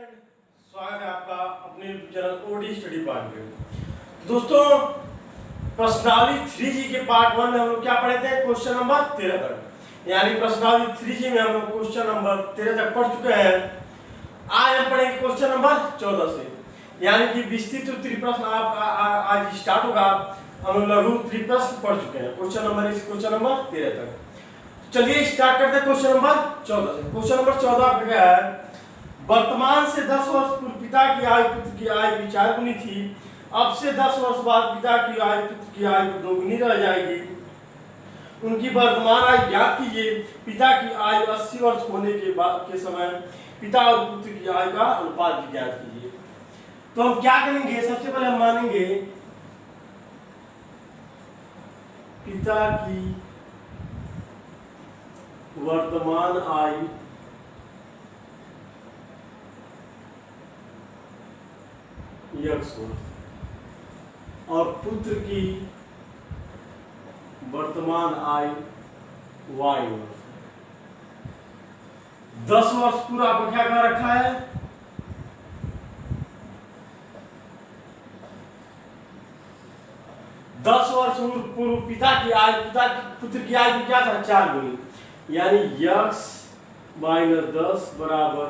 Friend, स्वागत है आपका अपने चैनल ओडी स्टडी पार्ट में। दोस्तों, प्रश्नावली 3G के पार्ट 1 में हम लोग क्या पढ़े थे? क्वेश्चन नंबर 13 तक। यानी प्रश्नावली 3G में हम लोग क्वेश्चन नंबर 13 तक पढ़ चुके हैं। आज हम पढ़ेंगे क्वेश्चन नंबर 14 से, यानी कि विस्तृत त्रिप्रश्न आपका आज स्टार्ट होगा। हम लोग लघु त्रिप्रश्न पढ़ चुके हैं क्वेश्चन नंबर 13 तक। चलिए स्टार्ट करते हैं क्वेश्चन नंबर 14 से। क्वेश्चन नंबर 14 आपका क्या है? वर्तमान से 10 वर्ष पूर्व पिता की आयु पुत्र की आयु 4 गुनी थी। अब से 10 वर्ष बाद पिता की आयु पुत्र की आयु 2 गुनी रह जाएगी। उनकी वर्तमान आयु ज्ञात कीजिए। पिता की आयु 80 वर्ष होने के समय पिता और पुत्र की आयु का अनुपात भी ज्ञात कीजिए। तो हम क्या करेंगे? सबसे पहले हम मानेंगे पिता की वर्तमान आयु x वर्ष और पुत्र की वर्तमान आयु y वर्ष। 10 वर्ष पूरा आपको क्या कर रखा है? दस वर्ष पूर्व पिता की आयु पुत्र की आयु क्या था? 4 गुनी, यानी x माइनस 10 बराबर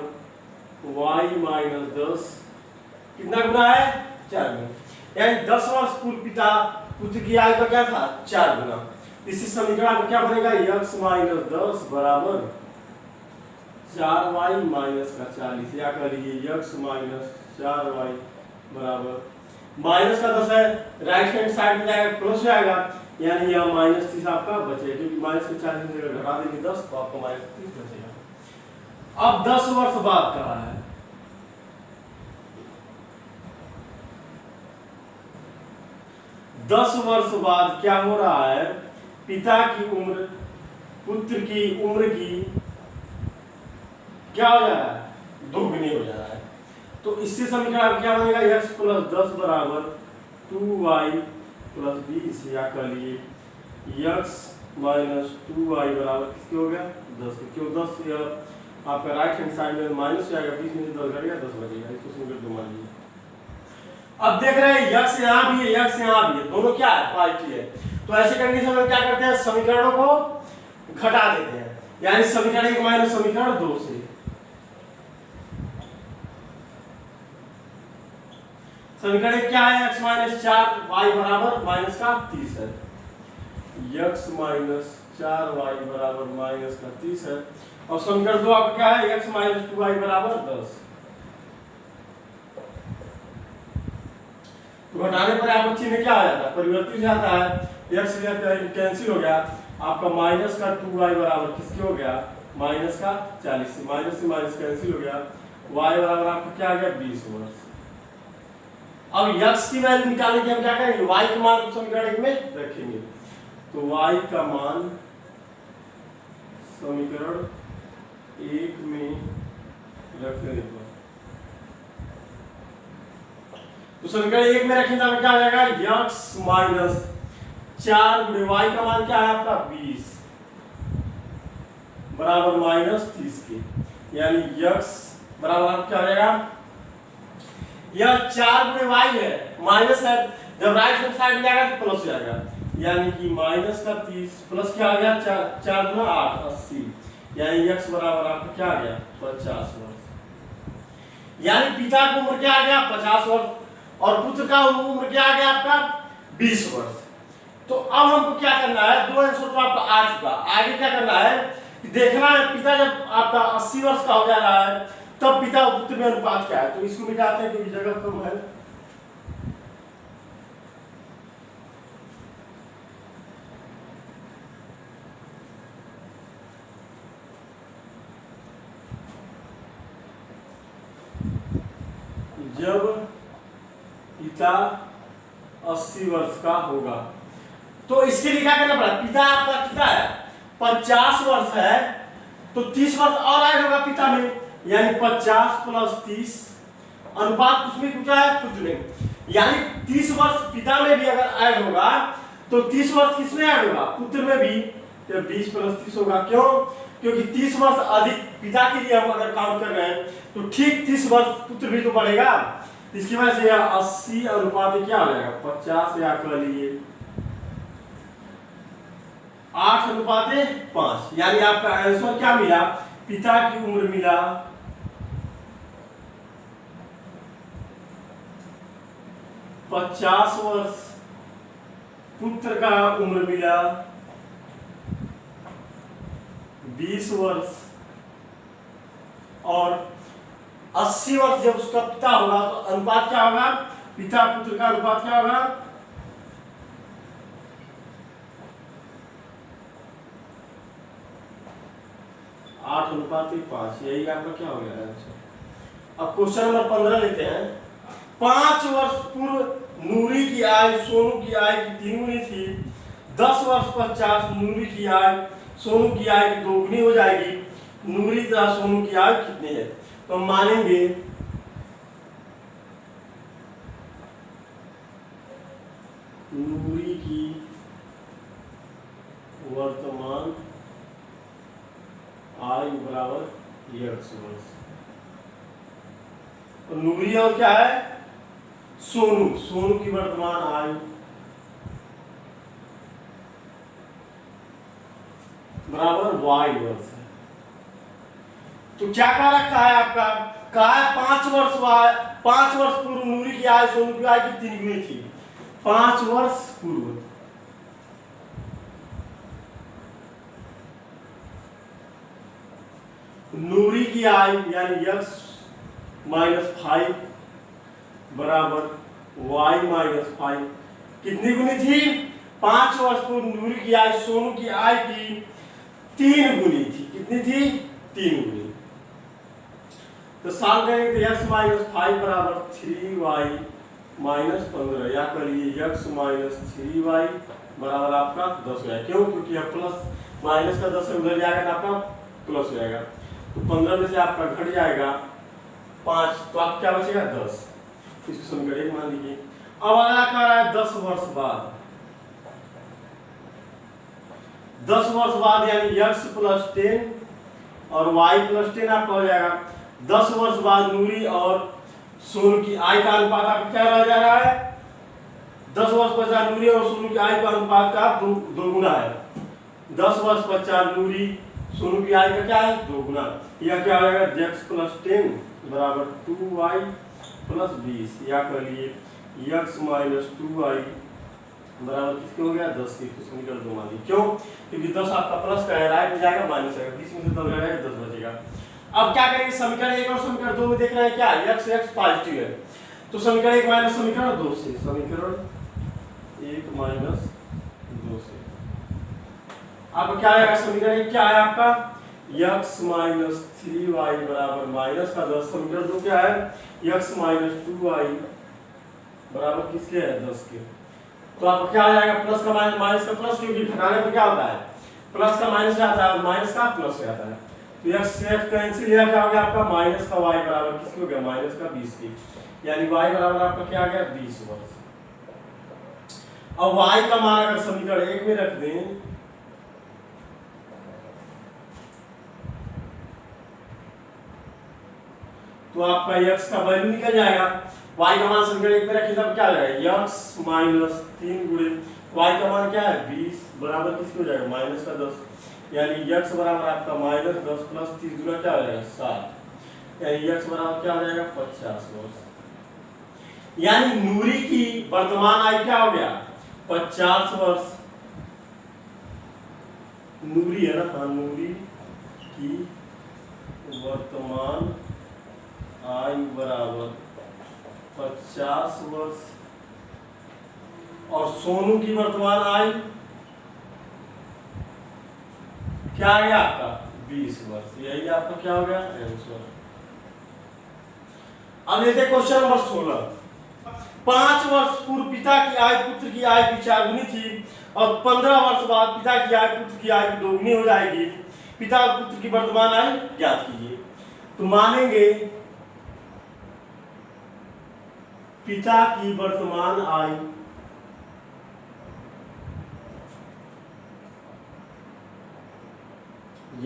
y माइनस 10 कितना गुना है? 4 गुना। यानी 10 वर्ष पूर्व पिता पुत्र की आयु का क्या था? 4 गुना। इसी समीकरण में क्या बनेगा? x माइनस 10 बराबर 4y माइनस का 40, या करिए x माइनस 4y बराबर माइनस का 10 है, राइट हैंड साइड में जाएगा प्लस हो जाएगा, यानी यह माइनस 30 आपका बचेगा, क्योंकि माइनस के 40 से घटा देंगे 10 तो आपको माइनस 30 बचेगा। अब 10 वर्ष बाद का है, दस वर्ष बाद क्या हो रहा है? पिता की उम्र पुत्र की उम्र की क्या हो जा रहा है? 2 गुनी हो जा रहा है। तो इससे समीकरण क्या बनेगा? x प्लस 10 बराबर 2y प्लस 20, या कर लिए x माइनस 2y बराबर किसके हो गया? 10। क्यों 10? यह आपका राइट हैंड साइड में माइनस हो जाएगा, 20 में से 10 घटेगा 10 बचेगा। इसको समीकरण 2 मान लीजिए। अब देख रहे हैं x यहाँ भी है, x यहाँ भी है, दोनों क्या है? पॉजिटिव है। तो ऐसे कंडीशन में क्या करते हैं? समीकरणों को घटा देते हैं, यानी समीकरण 1 माइनस समीकरण 2 से। समीकरण क्या है? x माइनस 4y बराबर माइनस का 30 है। x माइनस 4y बराबर माइनस का 30 है। और समीकरण 2 आपका क्या है? x माइनस 2y बराबर 10। तो घटाने पर आपका चिन्ह क्या आ जाता है? परिवर्तित हो जाता है। x कैंसिल हो गया, आपका माइनस का 2y बराबर किसके हो गया? माइनस का 40 से माइनस कैंसिल हो गया, y बराबर आपका क्या आ गया? 20 वर्ष। अब x की वैल्यू निकालने के हम क्या करेंगे? y का मान समीकरण 1 में रखेंगे। तो y का मान समीकरण 1 में रखने पर, तो समीकरण 1 में रखेंगे तो क्या हो जाएगा? x माइनस 4 गुणे y का मान क्या है आपका? 20 बराबर माइनस 30 के, यानी x बराबर आप क्या हो जाएगा? यह 4 गुणे y है, माइनस है, जब राइट हैंड साइड में जाएगा तो प्लस हो जाएगा, यानी कि माइनस का 30 प्लस क्या आ गया? 4 गुना 8 80, यानी x बराबर आपका क्या आ गया? 50 वर्ष। यानी पिता की उम्र क्या आ गया? 50 वर्ष और पुत्र का उम्र क्या आ गया आपका? 20 वर्ष। तो अब हमको क्या करना है? 2 आंसर तो आपका आ चुका, आगे क्या करना है कि देखना है पिता जब आपका 80 वर्ष का हो जा रहा है तब पिता और पुत्र में अनुपात क्या है। तो इसको मिटाते हैं क्योंकि जगह कम है। जब पिता 80 वर्ष का होगा तो इसके लिए क्या करना पड़ा? पिता आपका कितना है? 50 वर्ष है, तो 30 वर्ष और ऐड होगा पिता में, यानी 50 प्लस 30 अनुपात किसमें पूछा है? पुत्र में, यानी 30 वर्ष पिता में भी अगर ऐड होगा तो 30 वर्ष किसमें ऐड होगा? पुत्र में भी, तो 20 प्लस 30 होगा। क्यों? क्योंकि 30 वर्ष अधिक पिता के लिए हम अगर काउंट कर रहे हैं तो ठीक 30 वर्ष पुत्र भी तो बढ़ेगा। इसकी वजह से 80 अनुपात क्या हो जाएगा 50, या कह लीजिए 8 अनुपात 5। यानी आपका आंसर क्या मिला? पिता की उम्र मिला 50 वर्ष, पुत्र का उम्र मिला 20 वर्ष, और 80 वर्ष जब उसका पिता होगा तो अनुपात क्या होगा? पिता पुत्र का अनुपात क्या होगा? 8:5। यही आपका क्या हो गया आंसर। अब क्वेश्चन नंबर 15 लेते हैं। 5 वर्ष पूर्व नूरी की आयु सोनू की आयु की 3 गुनी थी। 10 वर्ष पश्चात नूरी की आयु सोनू की आयु की 2 गुनी हो जाएगी। नूरी तथा सोनू की आयु कितनी है? तो हम मानेंगे नूरी की वर्तमान आयु बराबर x वर्ष। और नूरी और क्या है? सोनू। सोनू की वर्तमान आयु बराबर y वर्ष है। तो क्या कह रखा है आपका? कहा है 5 वर्ष पूर्व नूरी की आयु सोनू की आयु की 3 गुनी थी। 5 वर्ष पूर्व नूरी की आयु यानी x -5 बराबर y -5 कितनी गुनी थी? 5 वर्ष पूर्व नूरी की आयु सोनू की आयु की 3 गुनी थी। कितनी थी? 3 गुनी। तो सॉल्व करेंगे तो x -5 बराबर 3y -15, या करिए x -3y बराबर आपका 10 हो जाएगा। क्यों? क्योंकि अब प्लस माइनस का 10 उधर जाएगा तो आपका प्लस हो जाएगा। तो 15 में से आपका घट जाएगा 5, तो आप क्या बचेगा 10। इसको समीकरण 1 मान लीजिए। अब अगला कह रहा है 10 वर्ष बाद। 10 वर्ष बाद यानी x + 10 और y + 10 आपका हो जाएगा। 10 वर्ष बाद नूरी और सोनू की आयु का अनुपात आपका क्या रह जा रहा है? 10 वर्ष पश्चात नूरी और सोनू की आयु का अनुपात का 2 गुना है। 10 वर्ष पश्चात नूरी सोनू की आयु का क्या है? 2 गुना। यह क्या हो जाएगा? x + 10 बराबर 2y + 20, या कह लिए x - 2y बराबर किसके हो गया? 10 के। तो समीकरण 2 मान लीजिए। क्यों? क्योंकि 10 आपका प्लस का है, राइट में जाएगा माइनस आएगा, 20 में से 10 जाएगा 10 बचेगा। अब क्या करेंगे? समीकरण 1 और समीकरण 2 में देख रहे हैं क्या x पॉजिटिव है, तो समीकरण 1 माइनस समीकरण 2 से, समीकरण 1 माइनस 2 से आपका क्या आएगा? समीकरण 1 क्या है आपका? x - 3y बराबर माइनस का 10। समीकरण 2 क्या है? x - 2y बराबर किसके है? 10 के। तो आपका क्या आ जाएगा? प्लस का माइनस, माइनस का प्लस, क्योंकि घटाने पर क्या होता है? प्लस का माइनस जाता है, माइनस का प्लस हो जाता है। तो x से कैंसिल, यह क्या हो गया आपका? माइनस का y बराबर किसके हो गया? माइनस का 20 के। यानी y बराबर आपका क्या आ गया? 20 वर्ष। अब y का मान अगर समीकरण 1 में रख दें तो आपका x का वैल्यू निकल जाएगा। y का मान समीकरण 1 में रखें तब क्या हो जाएगा? x - 3 गुणे y का मान क्या है? 20 बराबर किसके हो जाएगा? माइनस का 10। यानी x बराबर आपका -10 + 30 गुना क्या हो जाएगा? 7। यानी x बराबर क्या हो जाएगा? 50 वर्ष। यानी नूरी की वर्तमान आयु क्या हो गया? 50 वर्ष। नूरी है ना? हाँ, नूरी की वर्तमान आयु बराबर 50 वर्ष। और सोनू की वर्तमान आयु क्या आ गया आपका? 20 वर्ष। यही आपका क्या हो गया? आंसर। अब लेते क्वेश्चन नंबर 16। 5 वर्ष पूर्व पिता की आयु पुत्र की आयु की 4 गुनी थी, और 15 वर्ष बाद पिता की आयु पुत्र की आयु की 2 गुनी हो जाएगी। पिता और पुत्र की वर्तमान आयु ज्ञात कीजिए। तो मानेंगे पिता की वर्तमान आयु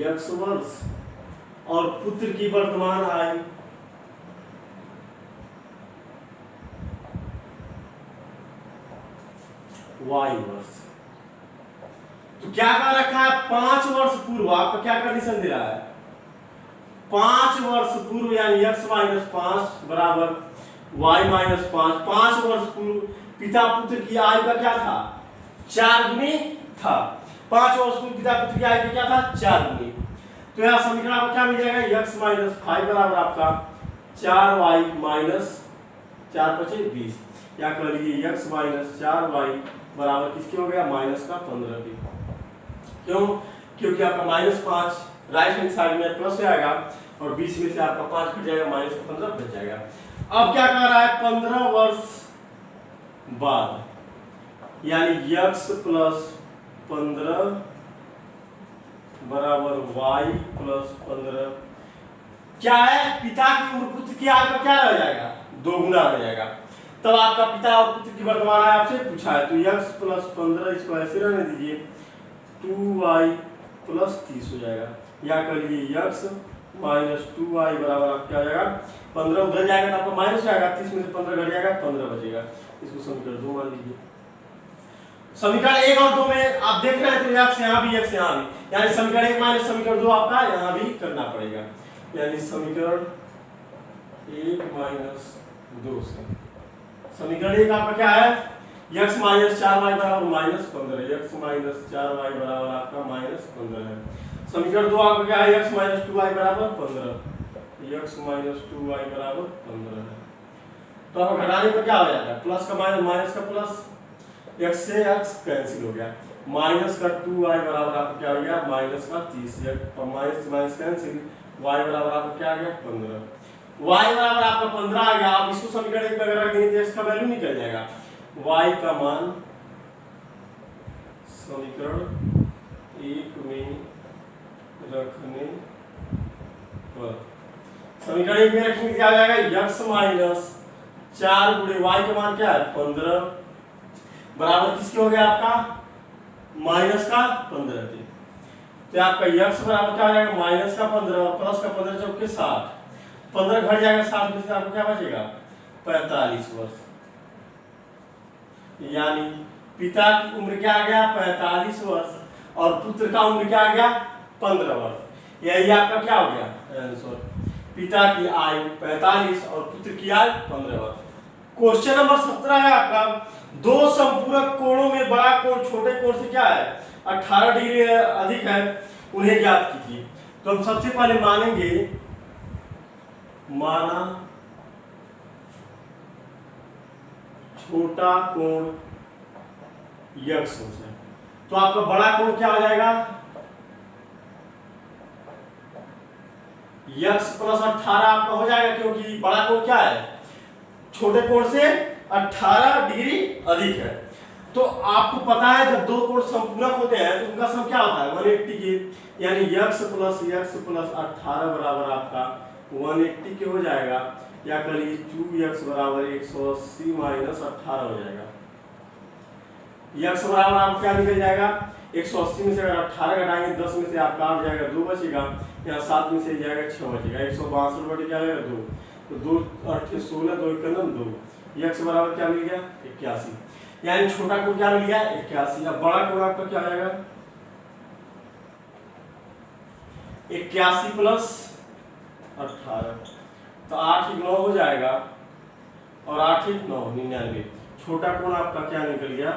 x वर्ष और पुत्र की वर्तमान आयु y वर्ष। तो क्या कह रखा है 5 वर्ष पूर्व, आपका क्या कंडीशन दे रहा है 5 वर्ष पूर्व यानी x माइनस 5 बराबर y माइनस 5। 5 वर्ष पूर्व पिता पुत्र की आयु का क्या था 4 गुनी था। 5 वर्ष पूर्व पिता पुत्र की आयु का क्या था 4 गुनी। तो यहाँ समीकरण आपको क्या मिल जाएगा x माइनस 5 बराबर आपका 4y माइनस 4 पचे 20 या कर लीजिए x माइनस 4y बराबर किसके हो गया माइनस का 15 की। क्यों? क्योंकि आपका माइनस 5 राइट हैंड साइड में प्लस हो जाएगा और 20 में से आपका 5 कट जाएगा माइनस का 15 बच जाएगा। अब क्या कह रहा है 15 वर्ष बाद यानी x प्लस 15 बराबर y प्लस 15 क्या है पिता की उम्र पुत्र की आयु का क्या रह जाएगा 2 गुना रह जाएगा। तब आपका पिता और पुत्र की वर्तमान आयु आपसे पूछा है तो x प्लस 15 इसको ऐसे रहने दीजिए 2y प्लस 30 हो जाएगा या कर लीजिए x माइनस 2y बराबर आप क्या हो जाएगा 15 उधर जाएगा तो आपका माइनस हो जाएगा 30 में से 15 घट जाएगा 15 बचेगा। इसको समीकरण 2 मान लीजिए। समीकरण 1 और 2 में आप देख रहे हैं तो x यहाँ भी x यहाँ भी यानी समीकरण 1 माइनस समीकरण 2 आपका यहाँ भी करना पड़ेगा यानी समीकरण 1 माइनस 2 से समीकरण 1 आपका क्या है x माइनस 4y बराबर माइनस 15 x माइनस 4y बराबर आपका माइनस 15 है। समीकरण 2 आपका क्या है x माइनस 2y बराबर 15 x माइनस 2y बराबर 15 है। तो अब घटाने पर क्या हो जाता है प्लस का माइनस माइनस का प्लस x से x कैंसिल हो गया माइनस का 2y बराबर आपका क्या हो गया माइनस का 30 माइनस माइनस कैंसिल y बराबर आपका क्या आ गया 15 y बराबर आपका 15 आ गया। आप इसको समीकरण 1 में अगर रख देंगे तो इसका वैल्यू निकल जाएगा y का मान समीकरण 1 में रखने पर समीकरण 1 में रखेंगे क्या आ जाएगा x माइनस 4 गुणे y का मान क्या है 15 बराबर किसके हो गया आपका माइनस का 15 के। तो आपका x बराबर क्या हो जाएगा माइनस का 15 प्लस का 15 चौके 60 15 घट जाएगा 60 में से आपको क्या बचेगा 45 वर्ष यानी पिता की उम्र क्या आ गया 45 वर्ष और पुत्र का उम्र क्या आ गया 15 वर्ष। यही आपका क्या हो गया आंसर पिता की आयु 45 और पुत्र की आयु 15 वर्ष। क्वेश्चन नंबर 17 है आपका दो संपूरक कोणों में बड़ा कोण छोटे कोण से क्या है 18 डिग्री अधिक है उन्हें ज्ञात कीजिए। तो हम सबसे पहले मानेंगे माना छोटा कोण x है तो आपका बड़ा कोण क्या हो जाएगा x प्लस 18 आपका हो जाएगा क्योंकि बड़ा कोण क्या है छोटे कोण से 18 डिग्री अधिक है। तो आपको पता है जब दो कोण संपूरक होते हैं तो उनका सम क्या होता है 180 के यानी x प्लस 18 बराबर आपका 180 के हो जाएगा या करिए 2x बराबर 180 माइनस 18 हो जाएगा। x बराबर आपको क्या निकल जाएगा 180 में से अगर 18 घटाएंगे 10 में से आपका आ जाएगा 2 बचेगा यहाँ 7 में से जाएगा 6 बचेगा 162 बटे क्या आएगा 2 तो 2 8 16 2 1 2 x बराबर क्या मिल गया 81 यानी छोटा कोण क्या मिल गया 81 या बड़ा कोण आपका क्या आ जाएगा 81 प्लस 18 तो 8 9 हो जाएगा और 8 9 99। छोटा कोण आपका क्या निकल गया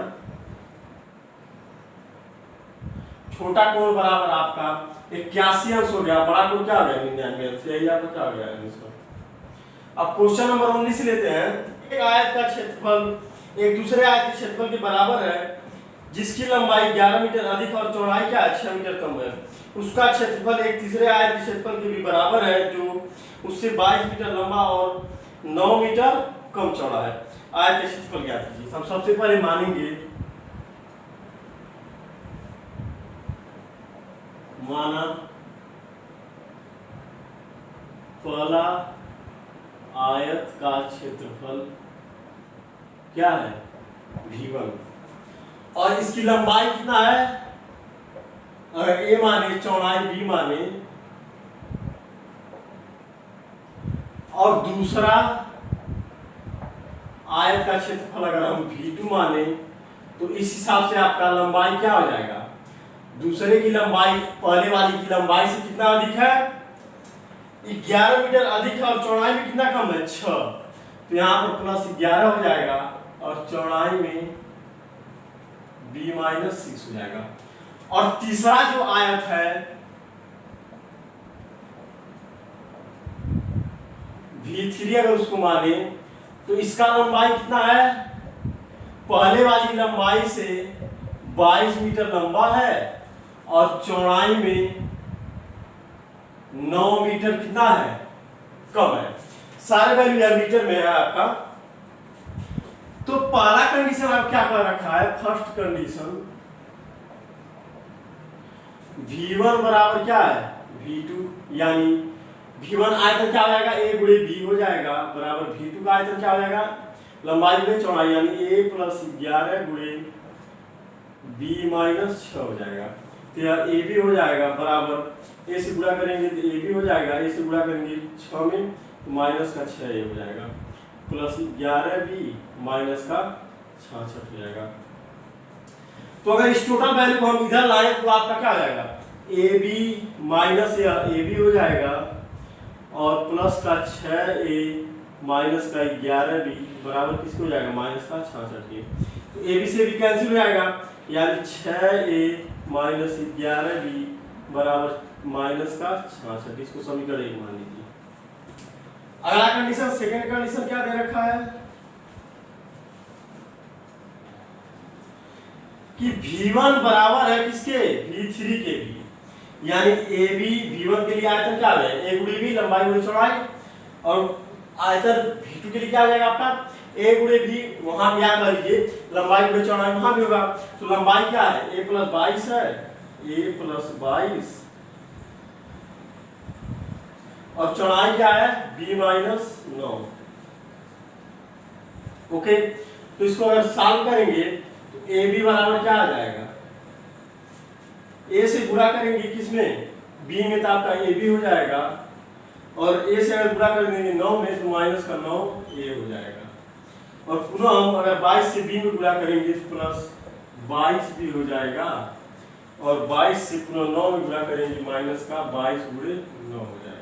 छोटा कोण बराबर आपका 81 अंश हो गया बड़ा कोण क्या हो गया 99 अंश यही आपका क्या हो गया आंसर। अब क्वेश्चन नंबर 19 लेते हैं। एक आयत का क्षेत्रफल एक दूसरे आयत के क्षेत्रफल के बराबर है जिसकी लंबाई 11 मीटर अधिक और चौड़ाई क्या है 6 मीटर कम है उसका क्षेत्रफल एक तीसरे आयत के क्षेत्रफल के भी बराबर है जो उससे 22 मीटर लंबा और 9 मीटर कम चौड़ा है। आयत का क्षेत्रफल ज्ञात कीजिए। हम सबसे पहले मानेंगे माना पहला आयत का क्षेत्रफल क्या है v1 और इसकी लंबाई कितना है अगर ए माने, चौड़ाई बी माने, और दूसरा आयत का क्षेत्रफल अगर हम V2 माने, तो इस हिसाब से आपका लंबाई क्या हो जाएगा, दूसरे की लंबाई पहले वाली की लंबाई से कितना अधिक है, 11 मीटर अधिक है, और चौड़ाई में कितना कम है, 6। तो यहाँ पर +11 हो जाएगा और चौड़ाई में B-6 हो जाएगा। और तीसरा जो आयत है V3 अगर उसको माने, तो इसका लंबाई कितना है, पहले वाली लंबाई से 22 मीटर लंबा है और चौड़ाई में 9 मीटर कितना है, कम है। सारे वैल्यू यार मीटर में है आपका। तो पहला कंडीशन आप क्या कर रखा है, फर्स्ट कंडीशन V1 बराबर क्या है, V2, यानी V1 आयतन क्या हो जाएगा, A गुणे B हो जाएगा, बराबर V2 का आयतन क्या हो जाएगा, लंबाई गुणे चौड़ाई, यानी A + 11 गुणे B-6 हो जाएगा। तो यार AB हो जाएगा बराबर, A से गुणा करेंगे तो AB हो जाएगा, A से गुणा करेंगे 6 में तो -6A हो जाएगा, +11B -66 हो जाएगा। तो अगर इस टोटल वैल्यू को हम इधर लाए तो आपका क्या हो जाएगा, AB माइनस AB हो जाएगा और +6A -11B बराबर किसको हो जाएगा, -66। तो AB से भी कैंसिल हो जाएगा, यानी 6A -11B बराबर -66। इसको समीकरण 1 मान लीजिए। अगला कंडीशन, सेकंड कंडीशन क्या दे रखा है कि V1 बराबर है किसके, V3 के भी, यानी AB V1 के लिए आयतन क्या है, A गुणे B लंबाई गुणे चौड़ाई, और आयतन V2 के लिए क्या हो जाएगा आपका, A गुणे B, वहां भी याद लीजिए लंबाई गुणे चौड़ाई वहां भी होगा। तो लंबाई क्या है, A + 22 है, A + 22, और चौड़ाई क्या है, B-9। ओके, तो इसको अगर सॉल्व करेंगे तो AB बराबर क्या आ जाएगा, A से गुणा करेंगे किसमें, B में, तो आपका AB हो जाएगा, और A से अगर गुणा कर देंगे 9 में तो -9A हो जाएगा। और पुनः हम अगर 22 से B में गुणा करेंगे तो +22B हो जाएगा, और 22 से पुनः 9 में गुणा करेंगे -22 गुणे 9 हो जाएगा।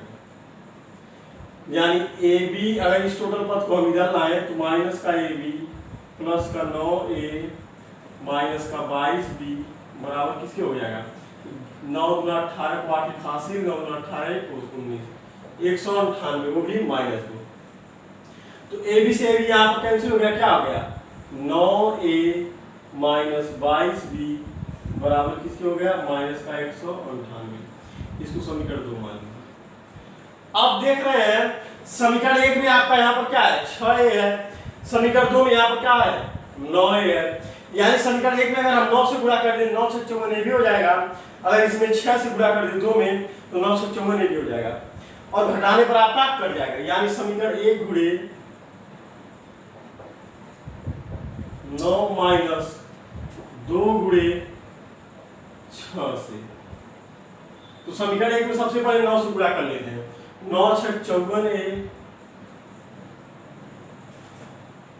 यानी AB अगर इस टोटल पद को हम इधर लाए तो -AB +9A -22B बराबर किसके हो जाएगा, 9 × 18 को 8 88, 9 × 18 को 19, 198, वो भी -2। तो AB से AB यहाँ पर कैंसिल हो गया, क्या हो गया, 9A -22B बराबर किसके हो गया, -198। इसको समीकरण 2 मान लीजिए। अब देख रहे हैं समीकरण 1 में आपका यहाँ पर क्या है, 6A है, समीकरण 2 में यहाँ पर क्या है, 9A है। यानी समीकरण 1 में अगर हम 9 से गुणा कर दें 9 से 54AB हो जाएगा, अगर इसमें 6 से गुणा कर दें 2 में तो 9 से 54AB हो जाएगा, और घटाने पर आपका कट जाएगा। यानी समीकरण 1 गुणे 9 - 2 गुणे 6 से, तो समीकरण 1 में सबसे पहले 9 से गुणा कर लेते हैं, 9 × 6 = 54A,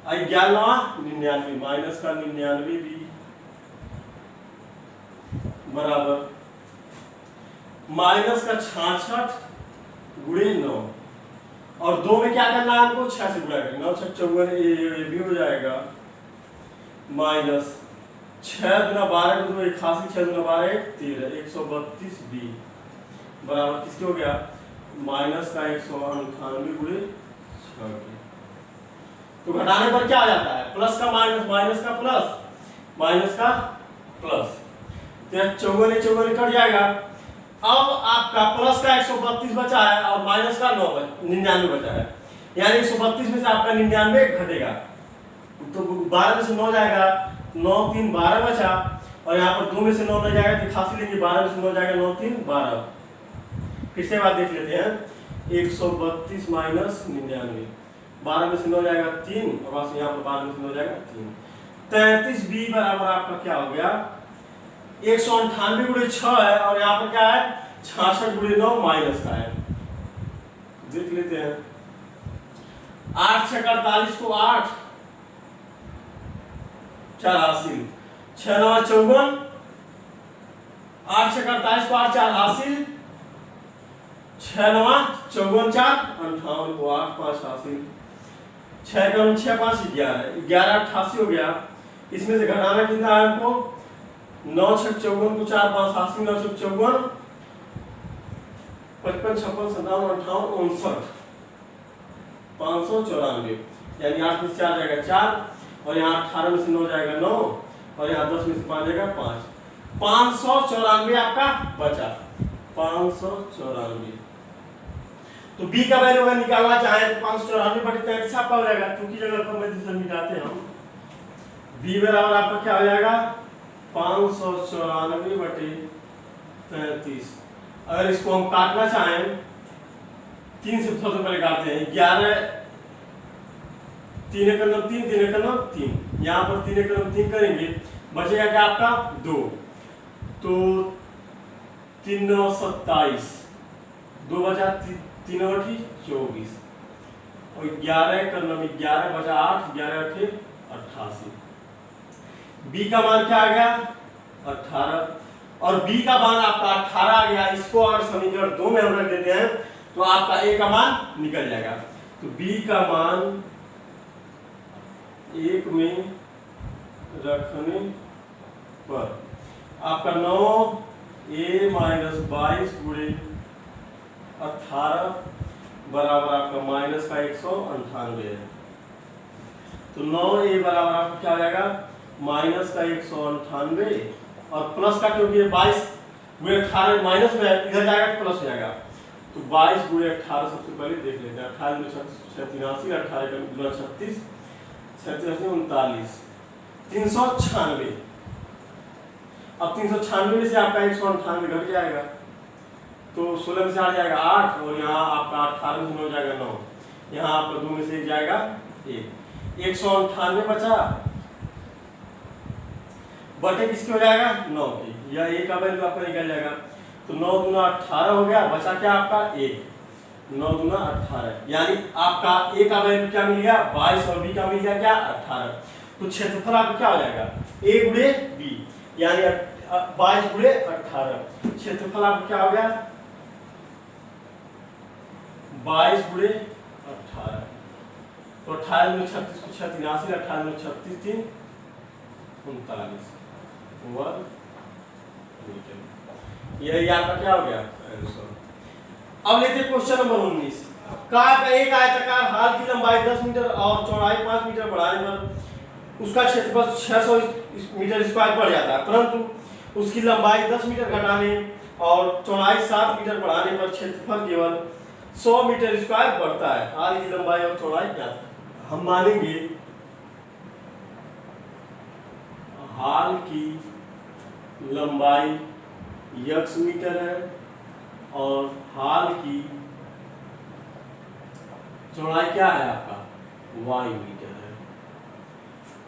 11 99 माइनस का 99B बराबर -66 गुणे 9, और 2 में क्या करना है हमको, 6 से गुणा करना, 9 × 6 = 54A भी हो जाएगा, -6 × 12 को 2 88, 6 × 12 13, 132B बराबर किसके हो गया, -198 गुणे 6। तो घटाने पर क्या आ जाता है, प्लस का माइनस, माइनस का प्लस, माइनस का प्लस, तो 54 कट जाएगा। अब आपका प्लस का 132 बचा है और माइनस का 99 बचा है, यानी 132 में से आपका 99 घटेगा, तो 12 में से 9 जाएगा, 9 - 3 = 12 बचा, और यहाँ पर 2 में से 9 न जाएगा तो खासी लेंगे, 12 में से 9 जाएगा, 9 - 3 = 12। फिर से बात देख लेते हैं, 132 - 99, 12 में से 9 जाएगा 3, और बस यहाँ पर 12 में से 9 जाएगा 3, 33B बराबर आपका क्या हो गया, 198 गुणे 6 है और यहाँ पर क्या है 66 गुणे 9 माइनस का है, देख लेते हैं। 8 6 48 को 8 4 हासिल, 6 9 54, 8 6 48 को 8 4 हासिल, 6 9 54 4 58 को 8 5 हासिल, 6 कम 6 5 11 11 88 हो गया। इसमें से घटाना कितना है हमको 9 6 54 को 4 5 हासिल, 9 6 54 55 56 57 58 59 594, यानी 8 में से 4 जाएगा 4 और यहाँ 18 में से 9 जाएगा 9 और यहाँ 10 में से 5 जाएगा 5, 594 आपका बचा 594। तो b का वैल्यू अगर निकालना चाहे तो 594 बटे 33 आपका हो जाएगा, क्योंकि जगह पर मेडिसिन मिटाते हैं हम। b बराबर आपका क्या हो जाएगा 594 बटे 33। अगर इसको हम काटना चाहें 3 से सबसे पहले काटते हैं, 11 3 1 9 3 3 1 9 3, यहाँ पर 3 1 9 3 करेंगे, बचेगा क्या आपका 2, तो 3 9 27, 2 बचा 3 8 24 और 11 1 9 11 बचा 8, 11 8 88। b का मान क्या आ गया 18 और b का मान आपका 18 आ गया। इसको अगर समीकरण 2 में हम रख देते हैं तो आपका a का मान निकल जाएगा। तो b का मान 1 में रखने पर आपका 9a माइनस 22 गुणे 18 बराबर आपका माइनस का 198 है। तो 9a बराबर आपका क्या हो जाएगा माइनस का 198 और प्लस का, क्योंकि 22 गुणे 18 माइनस में इधर जाएगा तो प्लस हो जाएगा। तो 22 गुणे 18 सबसे पहले देख लेते हैं, 18 में 86, 18 का गुना 36, 36 39, 396। अब 396 में से आपका 198 घट जाएगा, तो 16 में से आ जाएगा 8 और यहाँ आपका 18 में से हो जाएगा 9, यहाँ आपका 2 में से 1 जाएगा 1, 198 बचा बटे किसके हो जाएगा 9 की, या a का वैल्यू आपका निकल जाएगा। तो 9 दूना 18 हो गया, बचा क्या आपका 1, 9 दूना 18, यानी आपका a का वैल्यू क्या मिल गया 22 और b का मिल गया क्या 18। तो क्षेत्रफल आपका क्या हो जाएगा a गुणे b, यानी 22 गुणे 18, क्षेत्रफल आपका क्या हो गया 22 गुणे 18। तो 28 में 36 को 86, 28 में 36 3 39 वर्ग मीटर। यही आपका क्या हो गया आंसर। अब लेते हैं क्वेश्चन नंबर 19। का एक आयताकार हाल की लंबाई 10 मीटर और चौड़ाई 5 मीटर बढ़ाने पर उसका क्षेत्रफल 600 मीटर स्क्वायर बढ़ जाता है, परंतु उसकी लंबाई 10 मीटर घटाने और चौड़ाई 7 मीटर बढ़ाने पर क्षेत्रफल केवल 100 मीटर स्क्वायर बढ़ता है। हाल की लंबाई और चौड़ाई क्या है? हम मानेंगे हाल की लंबाई x मीटर है और हाल की चौड़ाई क्या है आपका y मीटर है।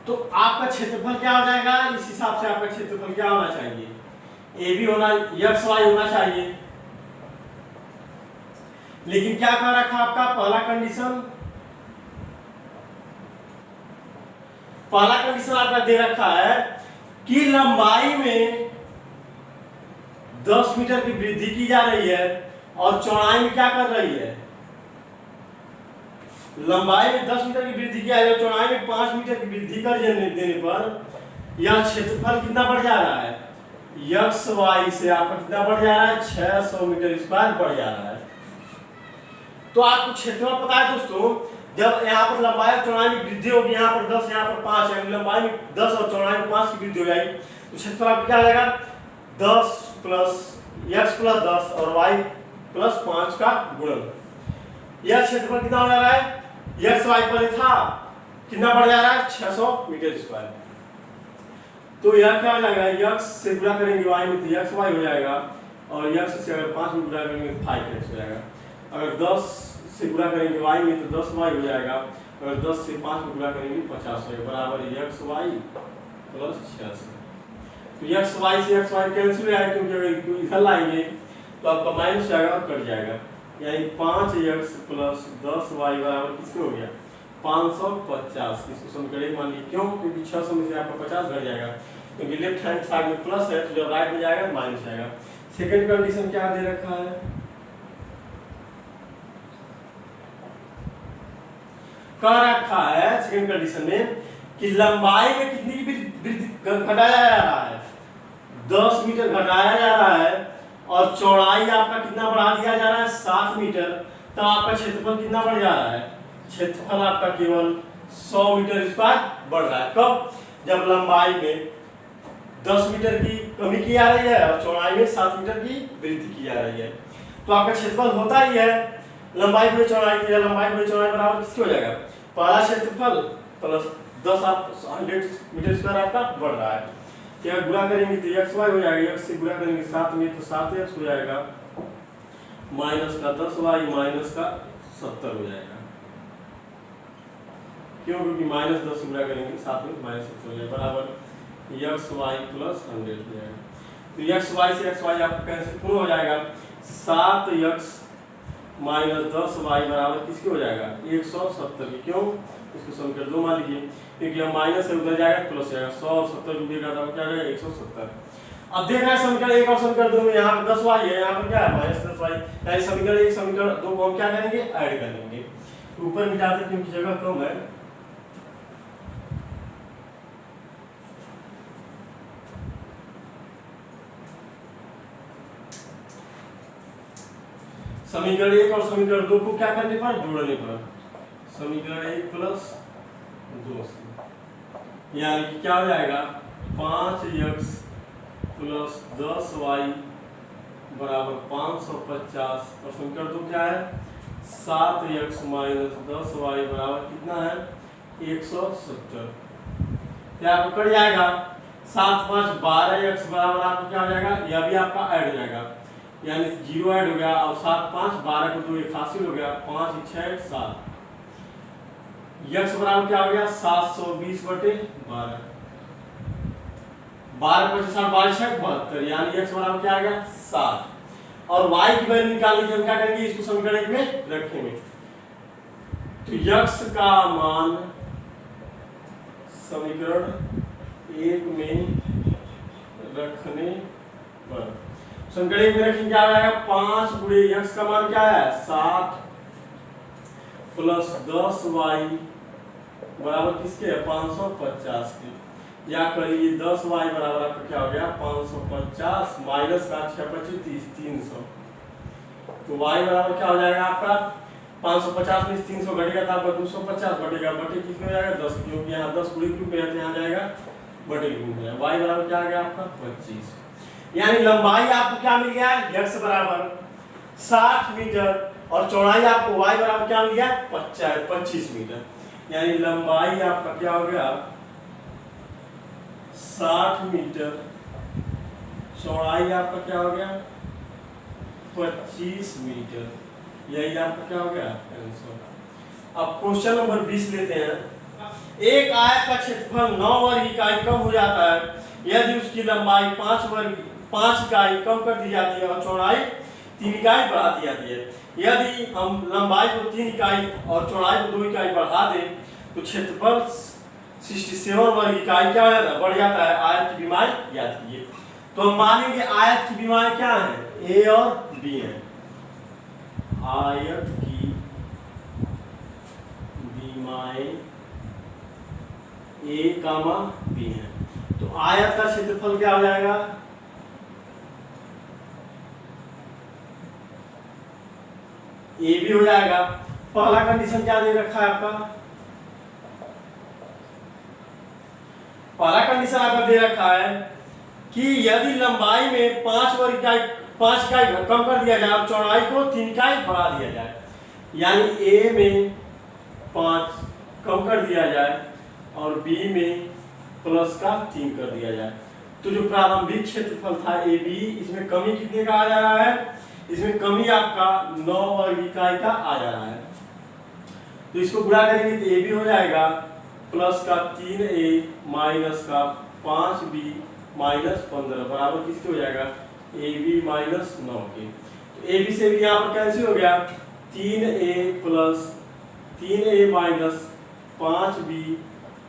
तो आपका क्षेत्रफल क्या हो जाएगा, इस हिसाब से आपका क्षेत्रफल क्या होना चाहिए, ए बी होना x y होना चाहिए। लेकिन क्या कर रखा आपका पहला कंडीशन आपका दे रखा है कि लंबाई में 10 मीटर की वृद्धि की जा रही है और चौड़ाई में क्या कर रही है, लंबाई में 10 मीटर की वृद्धि किया है, चौड़ाई में 5 मीटर की वृद्धि कर देने पर यह क्षेत्रफल कितना बढ़ जा रहा है, एक्स वाई से आपका कितना बढ़ जा रहा है 600 मीटर स्क्वायर बढ़ जा रहा है। तो आपको क्षेत्रफल पता है दोस्तों, जब यहाँ पर लंबाई और चौड़ाई में वृद्धि होगी, यहाँ पर 10 यहाँ पर 5 है, लंबाई में 10 और चौड़ाई में 5 की वृद्धि हो जाएगी, तो क्षेत्रफल आपका क्या आ जाएगा 10 प्लस x प्लस 10 और y प्लस 5 का गुणन। यह क्षेत्रफल कितना हो जा रहा है, x y पहले था कितना बढ़ जा रहा है 600 मीटर स्क्वायर। तो यह क्या हो जाएगा, x से गुणा करेंगे y में तो x y हो जाएगा और x से अगर 5 में गुणा करेंगे तो 5x हो जाएगा। अगर 10 से गुणा करेंगे y में तो 10y हो जाएगा, अगर 10 से 5 में गुणा करेंगे 50 हो जाएगा, बराबर x y प्लस 600। तो एक्स वाई से एक्स वाई कैंसिल हो जाएगा, क्योंकि अगर इधर लाएंगे तो आपका माइनस आएगा और कट जाएगा, यानी 5x प्लस 10y बराबर किसके हो गया 550। इसको समीकरण मान लीजिए, क्यों, क्योंकि 600 में से आपका 50 घट जाएगा, क्योंकि लेफ्ट हैंड साइड में प्लस है तो जब राइट में जाएगा माइनस आएगा। सेकंड कंडीशन क्या दे रखा है, कह रखा है सेकंड कंडीशन में कि लंबाई में कितनी की वृद्धि घटाया जा रहा है, 10 मीटर घटाया जा रहा है, और चौड़ाई आपका कितना बढ़ा दिया जा रहा है 7 मीटर, तो आपका क्षेत्रफल कितना बढ़ जा रहा है, क्षेत्रफल आपका केवल 100 मीटर स्क्वायर बढ़ रहा है। कब, जब लंबाई में 10 मीटर की कमी की जा रही है और चौड़ाई में 7 मीटर की वृद्धि की जा रही है, तो आपका क्षेत्रफल होता ही है लंबाई गुणे चौड़ाई की, लंबाई गुणे चौड़ाई बराबर किसके हो जाएगा, पहला क्षेत्रफल प्लस 10 आप 100 मीटर स्क्वायर आपका बढ़ रहा है। क्या गुणा करेंगे तो एक्स वाई हो जाएगा, एक्स से गुणा करेंगे 7 में तो 7x हो जाएगा, माइनस का 10y माइनस का 70 हो जाएगा, क्यों, क्योंकि माइनस 10 से गुणा करेंगे 7 में माइनस 70 हो जाएगा, बराबर एक्स वाई प्लस 100 हो जाएगा। तो एक्स वाई से एक्स वाई आपका कैंसिल क्यों हो जाएगा, 7x माइनस 10y बराबर किसके हो जाएगा 170 की, क्यों, इसको समीकरण 2 मान लीजिए, क्योंकि हम माइनस से उधर जाएगा प्लस जाएगा, 100 और 70 जुड़ेगा तो क्या आएगा 170। अब देख रहे हैं समीकरण 1 और समीकरण 2 में यहाँ पर 10y है, यहाँ पर क्या है माइनस 10y, यानी समीकरण 1 समीकरण 2 को हम क्या करेंगे ऐड करेंगे, ऊपर मिटाते क्योंकि जगह कम है। समीकरण 1 और समीकरण 2 को क्या करने पर जोड़ने पर, समीकरण 1 प्लस 2 यानी कि क्या हो जाएगा 5x प्लस 10y बराबर 550, और समीकरण 2 क्या है 7x माइनस 10y बराबर कितना है 170। क्या आपको कट जाएगा 7 5 12x बराबर आपको क्या हो जाएगा, यह भी आपका ऐड हो जाएगा, यानी 0 ऐड हो गया, और 7 5 12 को 2 1 हासिल हो गया, 5 6 7, x बराबर क्या हो गया 720 बटे 12, 12 5 7 12 6 72, यानी x बराबर क्या आ गया 7, और y की वैल्यू निकालने के हम क्या करेंगे, इसको समीकरण में रखेंगे, तो x का मान समीकरण 1 में रखने पर समीकरण 1 में रखेंगे क्या आ जाएगा 5 गुणे x का मान क्या है 7 प्लस 10y बराबर किसके है 550 के, या करिए 10y बराबर आपका क्या हो गया 550 माइनस का 6 25 30 300, तो y बराबर क्या हो जाएगा आपका 550 में 300 घटेगा तो आपका 250 घटेगा, बटे किसमें हो जाएगा 10, क्योंकि यहाँ 10 पूरी क्यूब में है तो यहाँ जाएगा बटे क्यूब में, y बराबर क्या आ गया आपका 25, यानी लंबाई आपको क्या मिल गया x बराबर 60 मीटर, और चौड़ाई आपको y बराबर क्या मिल गया 25 मीटर, यानी लंबाई आपका क्या हो गया 60 मीटर, चौड़ाई आपका क्या हो गया 25 मीटर, यही आपका क्या हो गया आंसर। अब क्वेश्चन नंबर 20 लेते हैं। एक आयत का क्षेत्रफल 9 वर्ग इकाई कम हो जाता है यदि उसकी लंबाई 5 इकाई कम कर दी जाती है और चौड़ाई 3 इकाई बढ़ा दी जाती है। यदि हम लंबाई को 3 इकाई और चौड़ाई को 2 इकाई बढ़ा दें तो क्षेत्रफल 67 वर्ग इकाई क्या हो जाता है बढ़ जाता है। आयत की विमाएं याद कीजिए। तो हम मानेंगे आयत की विमाएं क्या है ए और बी है। आयत की विमाएं ए कामा बी है। तो आयत का क्षेत्रफल क्या हो जाएगा ए भी हो जाएगा। पहला कंडीशन क्या दे रखा है आपका, पहला कंडीशन आपका दे रखा है कि यदि लंबाई में 5 इकाई कम कर दिया जाए और चौड़ाई को 3 इकाई बढ़ा दिया जाए, यानी ए में 5 कम कर दिया जाए और बी में प्लस का 3 कर दिया जाए, तो जो प्रारंभिक क्षेत्रफल था ए बी इसमें कमी कितने का आ जा रहा है, इसमें कमी आपका 9 वर्ग इकाई का आ जा रहा है। तो इसको गुणा करेंगे तो ए बी हो जाएगा प्लस का 3a माइनस का 5b -15 बराबर किसके हो जाएगा, AB माइनस 9 के। तो AB से भी यहाँ पर कैंसिल हो गया, 3A माइनस 5B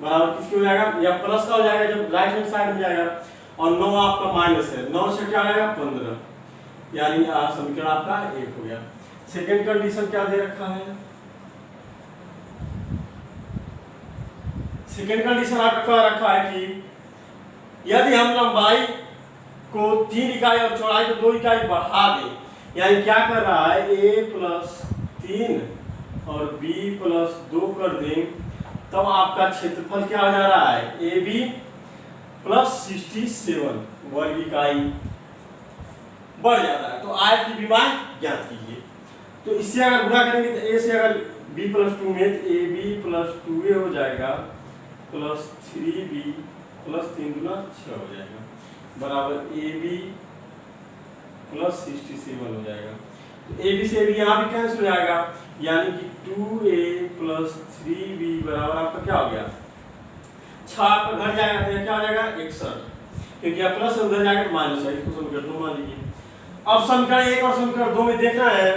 बराबर किसके हो जाएगा, या प्लस का हो जाएगा जब राइट हैंड साइड में जाएगा, और 9 आपका माइनस है, 9 से क्या आएगा 15, यानी समीकरण आपका 1 हो गया। सेकेंड कंडीशन क्या दे रखा है, सेकेंड कंडीशन आपका रखा है कि यदि हम लंबाई को 3 इकाई और चौड़ाई को 2 इकाई बढ़ा दें, यानी क्या कर रहा है, a प्लस 3 और b प्लस 2 कर दें, तब आपका क्षेत्रफल क्या हो जा रहा है, AB प्लस 67 वर्ग इकाई बढ़ जाता है। तो आयत की विमाएं ज्ञात कीजिए। तो इससे अगर गुणा करेंगे तो a से अगर b प्लस 2 में AB प्लस 2a हो जाएगा प्लस 3b प्लस 3 गुना 6 हो जाएगा बराबर AB प्लस 67 हो जाएगा। तो AB से AB यहाँ भी कैंसिल हो जाएगा, यानी कि 2a प्लस 3b बराबर आपका क्या हो गया, 6 आपका घर जाएगा तो क्या हो जाएगा 61, क्योंकि यहाँ प्लस उधर जाएगा तो माइनस है, इसको समीकरण 2 मान लीजिए। अब समीकरण 1 और समीकरण 2 में देखना है,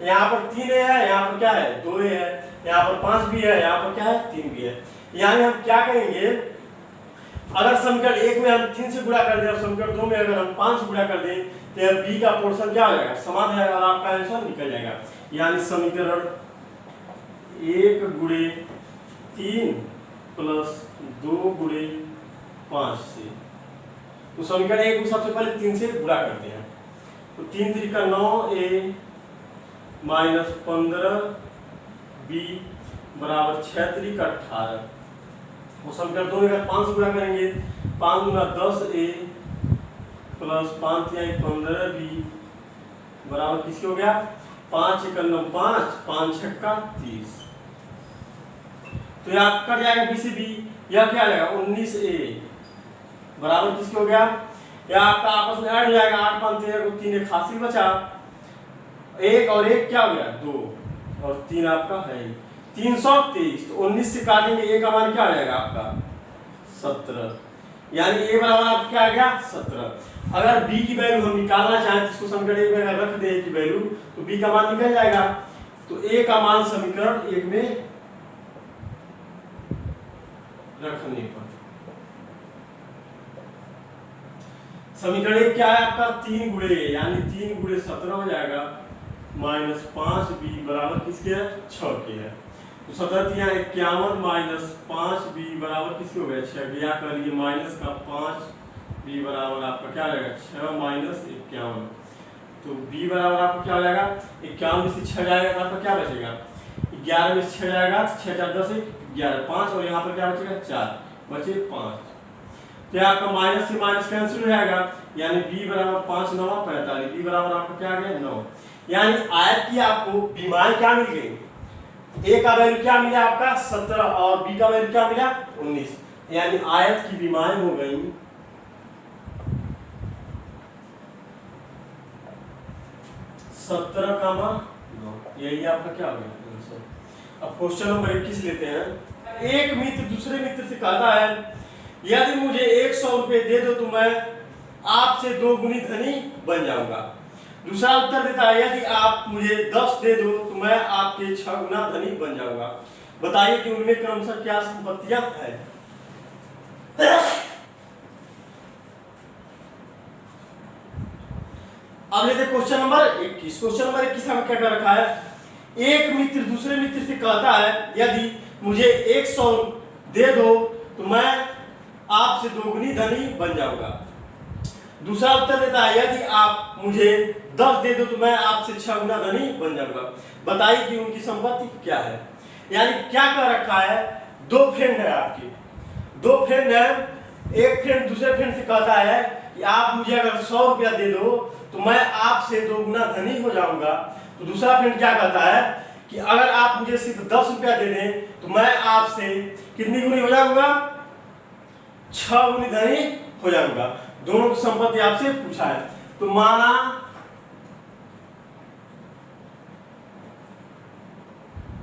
यहाँ पर 3a है, यहाँ पर क्या है 2a है, यहाँ पर 5b है, यहाँ पर क्या है 3b है। यानी हम क्या करेंगे, अगर समीकरण 1 में हम 3 से गुणा कर दें और समीकरण 2 में अगर हम 5 से गुणा कर दें तो यह b का पोर्शन क्या हो जाएगा, समान हो जाएगा और आपका आंसर निकल जाएगा। यानी समीकरण 1 गुणे 3 प्लस 2 गुणे 5 से, तो समीकरण 1 को सबसे पहले 3 से गुणा करते हैं, तो 3 3 का 9a माइनस 15b बराबर 6 3 का 18। वो समीकरण 2 में अगर 5 से गुणा करेंगे, 5 गुना 10a प्लस 5 3 15b बराबर किसके हो गया, 5 1 9 5 5 6 का 30। तो यह कट जाएगा b से b, यह क्या आ जाएगा 19a बराबर किसके हो गया, यह आपका आपस में ऐड हो जाएगा, 8 5 13 को 3 एक हासिल बचा, 1 और 1 क्या हो गया 2 और 3 आपका है 323। तो 19 से काटेंगे a का मान क्या आ जाएगा आपका 17, यानी a बराबर आपका क्या आ गया 17। अगर b की वैल्यू हम निकालना चाहें, जिसको समीकरण 1 में रख दें की वैल्यू, तो b का मान निकल जाएगा। तो a का मान समीकरण 1 में रखने पर समीकरण 1 क्या है आपका 3 गुणे, यानी 3 गुणे 17 हो जाएगा माइनस 5b बराबर किसके है 6 के है। तो 17 3 51 माइनस 5b बराबर किसके हो गया 6 के, या कर लिए माइनस का 5b बराबर आपका क्या रहेगा 6 माइनस 51। तो b बराबर आपका क्या हो जाएगा 51 में से 6 जाएगा तो आपका क्या बचेगा 11 में से 6 जाएगा, 6 4 10 11 5, और यहाँ पर क्या बचेगा 4 बचे 5। तो आपका माइनस से माइनस कैंसिल हो जाएगा, यानी b बराबर 5 9 45, b बराबर आपका क्या आ गया 9। यानी आयत की आपको विमाएं क्या मिल गई, a का वैल्यू क्या मिला आपका 17 और b का वैल्यू क्या मिला 19, यानी आयत की विमाएं हो गई 17 का 9, यही आपका क्या हो गया आंसर। अब क्वेश्चन नंबर 21 लेते हैं। एक मित्र दूसरे मित्र से कहता है यदि मुझे 100 रुपए दे दो तो मैं आपसे 2 गुनी धनी बन जाऊंगा। दूसरा उत्तर देता है यदि आप मुझे 10 दे दो तो मैं आपके 6 गुना धनी बन जाऊंगा। बताइए कि उनमें क्रमशः क्या संपत्तियां हैं। अब लेते क्वेश्चन नंबर 21। क्वेश्चन नंबर 21 में क्या कर रखा है, एक मित्र दूसरे मित्र से कहता है यदि मुझे 100 दे दो तो मैं आपसे 2 गुनी धनी बन जाऊंगा। दूसरा उत्तर देता है यदि आप मुझे 10 दे दो तो मैं आपसे 6 गुना धनी बन जाऊंगा। बताइए कि उनकी संपत्ति क्या है। यानी क्या कर रखा है, 2 फ्रेंड है आपके, 2 फ्रेंड है। एक फ्रेंड दूसरे फ्रेंड से कहता है कि आप मुझे अगर 100 रुपया दे दो तो मैं आपसे 2 गुना धनी हो जाऊंगा। तो दूसरा फ्रेंड क्या कहता है कि अगर आप मुझे सिर्फ 10 रुपया दे दें तो मैं आपसे कितनी गुनी हो जाऊंगा, 6 गुनी धनी हो जाऊंगा। दोनों की संपत्ति आपसे पूछा है। तो माना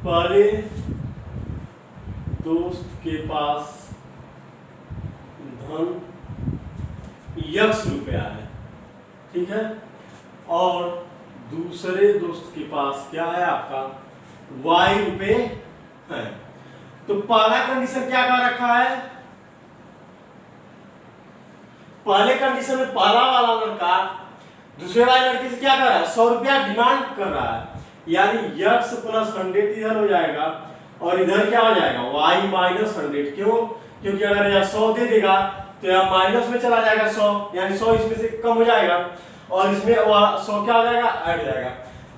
पहले दोस्त के पास धन x रुपया है, ठीक है। और दूसरे दोस्त के पास क्या है आपका y रुपए है। तो पहला कंडीशन क्या कर रखा है, पहले कंडीशन में पहला वाला लड़का दूसरे वाले लड़के से क्या कर रहा है, 100 रुपया डिमांड कर रहा है, यानी x प्लस 100 इधर हो जाएगा और इधर क्या हो जाएगा y माइनस 100। क्यों, क्योंकि अगर यह 100 दे देगा तो यह माइनस में चला जाएगा 100, यानी 100 इसमें से कम हो जाएगा और इसमें 100 क्या हो जाएगा, ऐड हो जाएगा।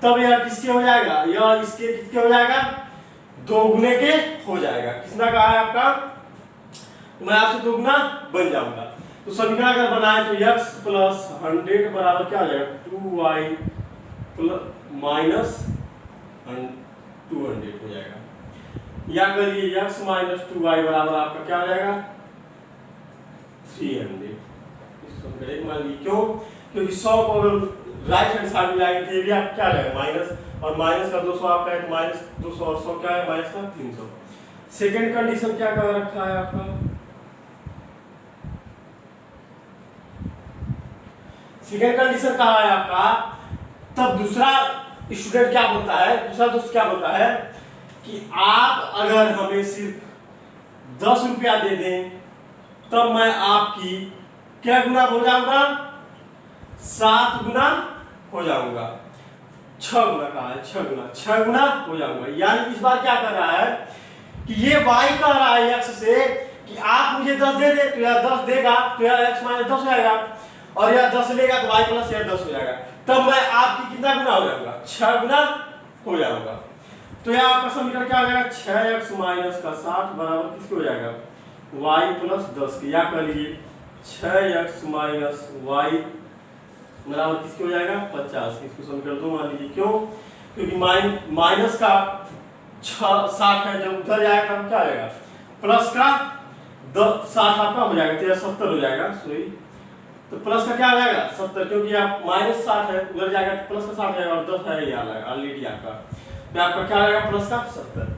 तब यह किसके हो जाएगा, यह इसके किसके हो जाएगा, 2 गुने के हो जाएगा। किसना कहा है आपका, मैं आपसे 2 गुना बन जाऊंगा। तो समीकरण अगर बनाए तो x प्लस 100 बराबर क्या हो जाएगा 2y प्लस माइनस 200 हो जाएगा। या करिए x माइनस 2y बराबर आपका क्या हो जाएगा 300। इस समीकरण एक मान लीजिए, क्यों, क्योंकि 100 को अगर राइट हैंड साइड में लाएंगे तो ये भी आप क्या जाएगा माइनस, और माइनस का 200 आपका है माइनस 200 और 100 क्या है माइनस का 300। सेकंड कंडीशन क्या कर रखा है आपका, सेकंड कंडीशन कहा है आपका, तब दूसरा स्टूडेंट क्या बोलता है, दूसरा दोस्त क्या बोलता है कि आप अगर हमें सिर्फ 10 रुपया दे दें तब मैं आपकी क्या गुना हो जाऊंगा, 7 गुना हो जाऊंगा। 6 गुना कहा है, 6 गुना हो जाऊंगा। यानी इस बार क्या कर रहा है कि ये y कह रहा है x से कि आप मुझे 10 दे दे, तो यह 10 देगा तो यह x माइनस 10 हो जाएगा, और यह 10 लेगा तो y प्लस यह 10 हो जाएगा। तब मैं आपकी कितना गुना हो जाऊंगा, 6 गुना हो जाऊंगा। तो यह आपका समीकरण क्या हो जाएगा 6x माइनस का 60 बराबर किसके हो जाएगा y प्लस 10 के। या कर लीजिए 6x माइनस y बराबर किसके हो जाएगा 50। इसको समीकरण 2 मान लीजिए। क्यों, क्योंकि माइनस का 60 है, जब उधर जाएगा तब क्या हो जाएगा प्लस का 60 आपका हो जाएगा, तो 70 हो जाएगा। सॉरी, तो प्लस का क्या हो जाएगा 70, क्योंकि आप माइनस 60 है उधर जाएगा तो प्लस का 60 है, और 10 है यहाँ ऑलरेडी आपका, तो आपका क्या आएगा प्लस का 70।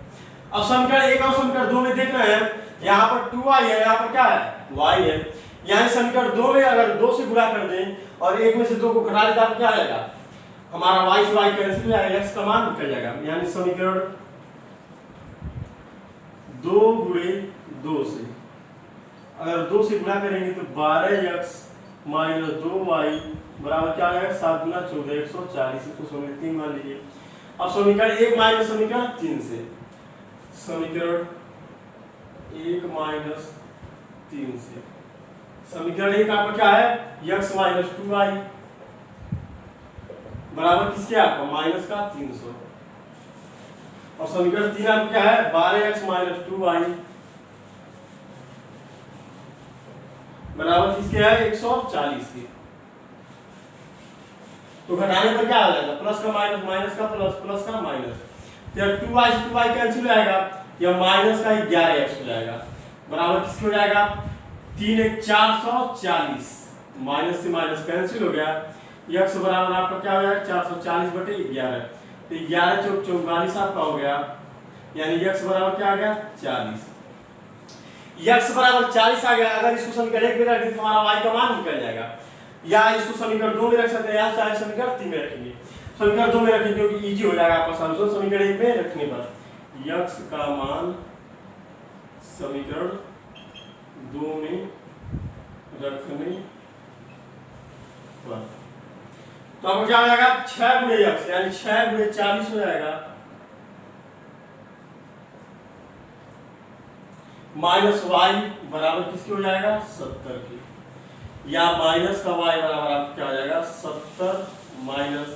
अब समीकरण 1 और समीकरण 2 में देख रहे हैं, यहाँ पर 2y है, यहाँ पर क्या है y है। यानी समीकरण 2 में अगर 2 से गुणा कर दें और 1 में से 2 को घटा दें तो क्या आ जाएगा, हमारा y से y कैंसिल हो जाएगा, x का मान निकल जाएगा। यानी समीकरण 2 गुणे 2 से अगर 2 से गुणा करेंगे तो 12x माइनस 2y बराबर क्या आएगा 7 गुना 14 140। इसको समीकरण 3 मान लीजिए। अब समीकरण 1 माइनस समीकरण 3 से, समीकरण 1 माइनस 3 से समीकरण 1 आपका क्या है x माइनस 2y बराबर किसके आपका माइनस का 300, और समीकरण 3 आपका क्या है 12x माइनस 2y बराबर किसके है 140 के। तो घटाने पर क्या आ जाएगा प्लस का माइनस, माइनस का प्लस, प्लस का माइनस, तो 2y से 2y कैंसिल हो जाएगा, यह माइनस का 11x हो जाएगा बराबर किसके हो जाएगा 3 1 440, माइनस से माइनस कैंसिल हो गया, x बराबर आपका क्या हो जाएगा 440 बटे 11, तो 11 चौक 44 आपका हो गया, यानी x बराबर क्या आ गया 40। x बराबर 40 आ गया। अगर इसको समीकरण 1 में रख दें तो हमारा y का मान निकल जाएगा, या इसको समीकरण 2 में रख सकते हैं, या चाहे समीकरण 3 में रखेंगे। समीकरण 2 में रखेंगे क्योंकि इजी हो जाएगा आपका सॉल्यूशन। समीकरण 1 में रखने पर x का मान समीकरण 2 में रखने पर तो आपको क्या हो जाएगा 6 गुणे x यानी 6 गुणे 40 हो जाएगा, माइनस y बराबर किसकी हो जाएगा 70 की, या माइनस का y बराबर आपको क्या हो जाएगा 70 माइनस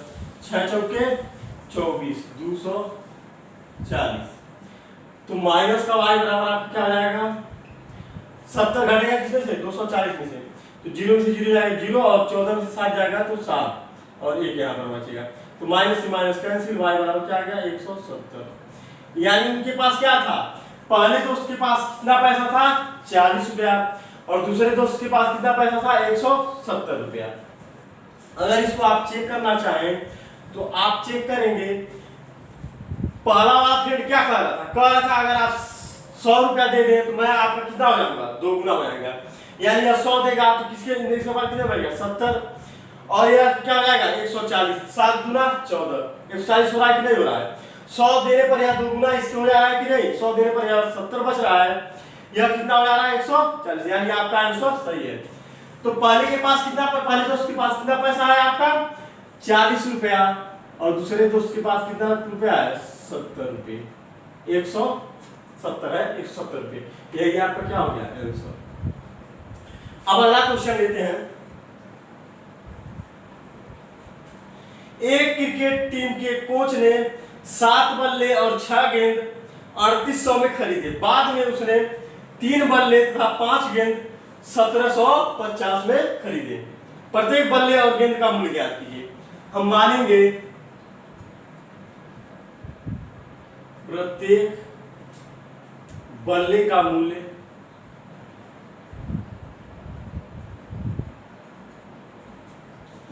6 चौके 24 240, तो माइनस का y बराबर आपको क्या हो जाएगा 70 घटेगा किसमें से 240 में से, तो 0 में से 0 जाएगा 0 और 14 में से 7 जाएगा तो 7 और 1 यहाँ पर बचेगा, तो माइनस से माइनस कैंसिल, y बराबर क्या आ गया 170। यानी उनके पास क्या था, पहले दोस्त के पास कितना पैसा था 40 रुपया, और दूसरे दोस्त के पास कितना पैसा था 170 रुपया। अगर इसको आप चेक करना चाहें तो आप चेक करेंगे, पहला वाला फ्रेंड क्या कह रहा था, अगर आप 100 रुपया दे दें तो मैं आपका कितना हो जाऊंगा 2 गुना हो जाएगा। यानी यह 100 देगा तो किसके इंडेक्स के बाद कितने बढ़ेगा 70, और यह क्या हो जाएगा 140, 7 गुना 14, 140 हो रहा है कि नहीं हो रहा है। 100 देने पर यह 2 गुना इसके हो जा रहा है कि नहीं, 100 देने पर यह 70 बच रहा है, यह कितना हो जा रहा है 140, यानी आपका आंसर सही है। तो पहले के पास कितना, पहले दोस्त के पास कितना पैसा है आपका 40 रुपया, और दूसरे दोस्त के पास कितना रुपया है 70 रुपये, 170 है, 170 रुपये, यही आपका क्या हो गया आंसर। अब अगला क्वेश्चन लेते हैं। एक क्रिकेट टीम के कोच ने 7 बल्ले और 6 गेंद 3800 में खरीदे, बाद में उसने 3 बल्ले तथा 5 गेंद 1750 में खरीदे, प्रत्येक बल्ले और गेंद का मूल्य ज्ञात कीजिए। हम मानेंगे प्रत्येक बल्ले का मूल्य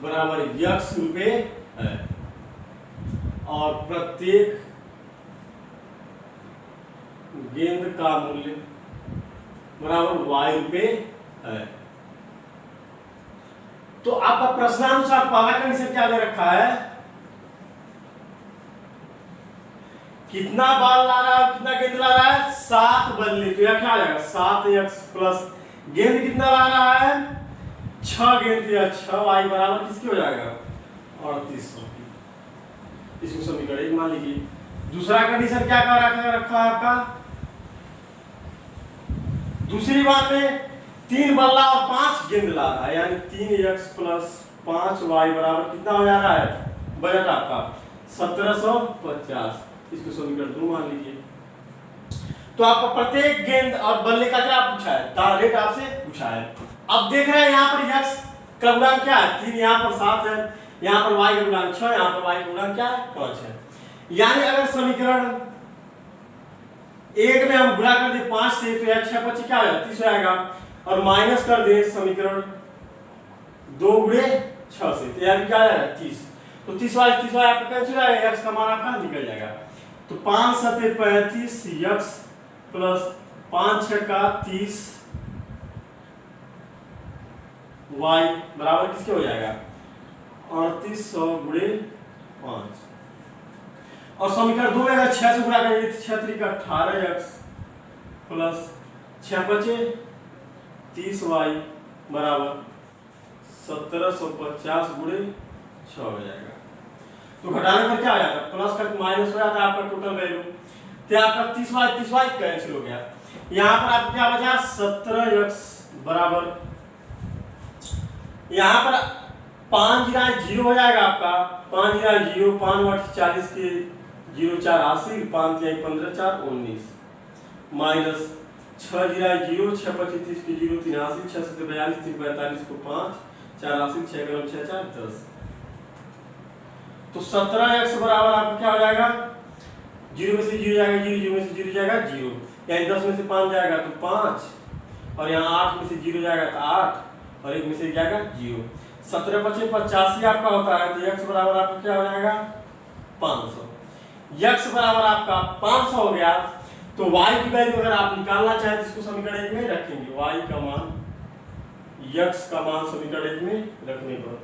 बराबर x रुपए है, और प्रत्येक गेंद का मूल्य बराबर y रुपए है। तो आपका प्रश्नानुसार पहला कंडीशन क्या दे रखा है, कितना बॉल ला रहा है, कितना गेंद ला रहा है 7 बल्ले, तो यह क्या आ जाएगा 7x प्लस गेंद कितना ला रहा है 6 गेंद, या 6y बराबर किसकी हो जाएगा 3800 की। इसको समीकरण 1 मान लीजिए। दूसरा कंडीशन क्या कर रखा है आपका, दूसरी बात में 3 बल्ला और 5 गेंद ला रहा है, यानी 3x प्लस 5y बराबर कितना हो जा रहा है, बजट आपका 1750। इसको समीकरण 2 मान लीजिए। तो आपको प्रत्येक गेंद और बल्ले का क्या पूछा है, दाम रेट आपसे पूछा है। अब देख रहे हैं यहाँ पर x का गुणांक क्या है 3, यहाँ पर 7 है, यहाँ पर y का गुणांक 6, यहाँ पर y का गुणांक क्या है 5 है। यानी अगर समीकरण 1 में हम गुणा कर दे 5 से, तो यह 6 25 क्या हो जाएगा 30 हो जाएगा, और माइनस कर दे समीकरण 2 गुणे 6 से, तो यह क्या आ जाएगा 30। तो 30 आपका कैंसिल हो जाएगा, x का मान आपका निकल जाएगा। तो 5 7 35 x प्लस 5 6 का 30 y बराबर किसके हो जाएगा 3800 गुणे 5, और समीकरण 2 में अगर 6 से गुणा करेंगे तो 6 3 का 18x प्लस 6 5 30y बराबर 1750 गुणे 6 हो जाएगा। तो घटाने पर क्या आ जाता है प्लस का माइनस हो जाता है आपका टोटल वैल्यू, तो आपका 30y कैंसिल हो गया। यहाँ पर आपको क्या बचा 17x बराबर, यहाँ पर 5 0 हो जाएगा आपका, 5 0 5 8 40 के 0 4 80, 5 3 15 4 19, माइनस 6 0 6 25 30 के 0 3 80, 6 7 42 3 45 को 5 4 80, 6 6 4 10। तो 17x बराबर आपको क्या हो जाएगा, 0 में से 0 जाएगा 0, 0 में से 0 जाएगा 0, यानी 10 में से 5 जाएगा तो 5, और यहाँ 8 में से 0 जाएगा तो 8, और 1 में से जाएगा 0। 17 25 85 आपका होता है, तो x बराबर आपका क्या हो जाएगा 500। x बराबर आपका 500 हो गया। तो y की वैल्यू अगर आप निकालना चाहें तो इसको समीकरण 1 में रखेंगे, y का मान x का मान समीकरण 1 में रखने पर